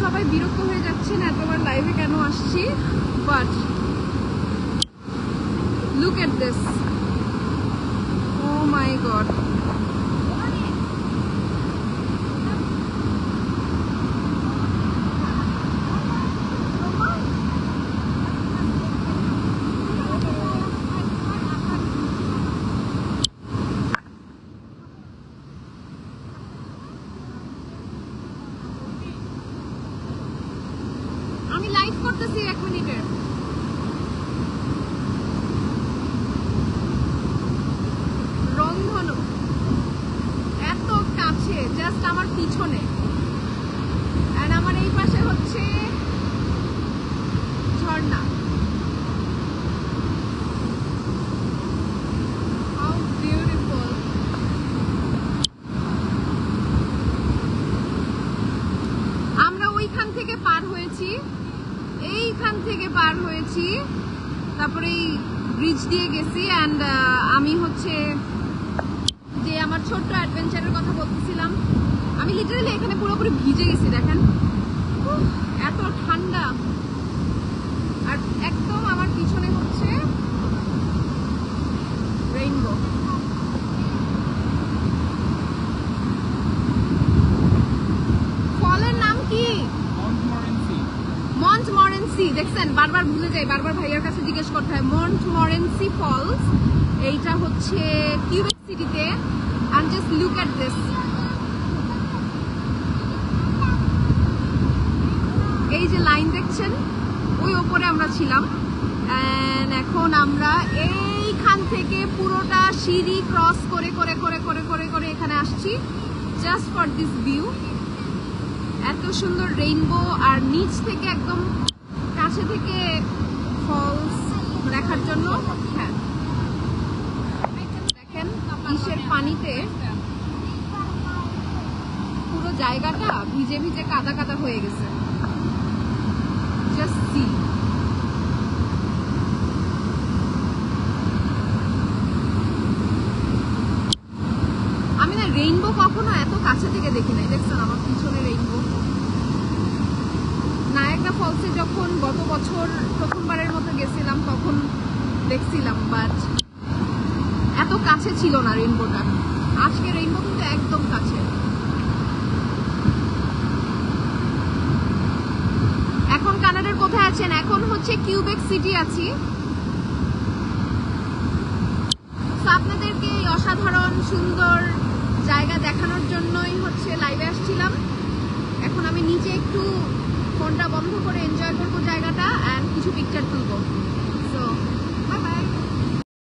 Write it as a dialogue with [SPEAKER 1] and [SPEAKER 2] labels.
[SPEAKER 1] সবাই বিরক্ত হয়ে যাচ্ছেন এতবার লাইভে কেন আসছি, but look at this, oh my God. আমি লাইভ করতেছি 1 মিনিটের। রংধনু এত কাছে, জাস্ট আমার পিছনে, আর আমার এই পাশে হচ্ছে ঝর্ণা। How beautiful. আমরা ওইখান থেকে পার হয়েছি, এইখান থেকে পার হয়েছি, তারপরে এই ব্রিজ দিয়ে গেছি। অ্যান্ড আমি হচ্ছে যে আমার ছোট্ট অ্যাডভেঞ্চারের কথা বলতেছিলাম, আমি লিটারালি এখানে পুরোপুরি ভিজে গেছি। দেখেন এত ঠান্ডা, আর একদম আমার পিছনে হচ্ছে রেইনবো। ফলের নাম কি? মন্টমরেন্সি। দেখছেন, বারবার ভুলে যাই, বারবার ভাইয়ার কাছে জিজ্ঞেস করতে হয়। মন্টমরেন্সি ফলস, এইটা হচ্ছে কিউবেক সিটিতে। And just look at this. এই যে লাইন দেখছেন, ওই ওপরে আমরা ছিলাম। And এখন আমরা এইখান থেকে পুরোটা সিঁড়ি ক্রস করে করে করে করে করে করে এখানে আসছি, জাস্ট ফর দিস ভিউ। এত সুন্দর রেইনবো, আর নিচ থেকে একদম কাছে থেকে ফলস দেখার জন্য। হ্যাঁ, দেখেন ইসের পানিতে পুরো জায়গাটা ভিজে ভিজে কাদা কাদা হয়ে গেছে। Just see. আমি না রেইনবো কখনো এত কাছে থেকে দেখি নাই। দেখছেন আমার পিছনে রেইনবো। নায়াগ্রা ফলসে যখন গত বছর প্রথমবারের মতো গেছিলাম তখন দেখছিলাম, বাট এত কাছে ছিল না রেইনবোটা। আজকে রেইনবো কিন্তু একদম কাছে। এখন কানাডার কোথায় আছেন? এখন হচ্ছে কিউবেক সিটি আছি। আপনাদেরকে এই অসাধারণ সুন্দর জায়গা দেখানোর জন্যই হচ্ছে লাইভে আসছিলাম। এখন আমি নিচে একটু ফোনটা বন্ধ করে এনজয় করবো জায়গাটা, আর কিছু পিকচার তুলবো।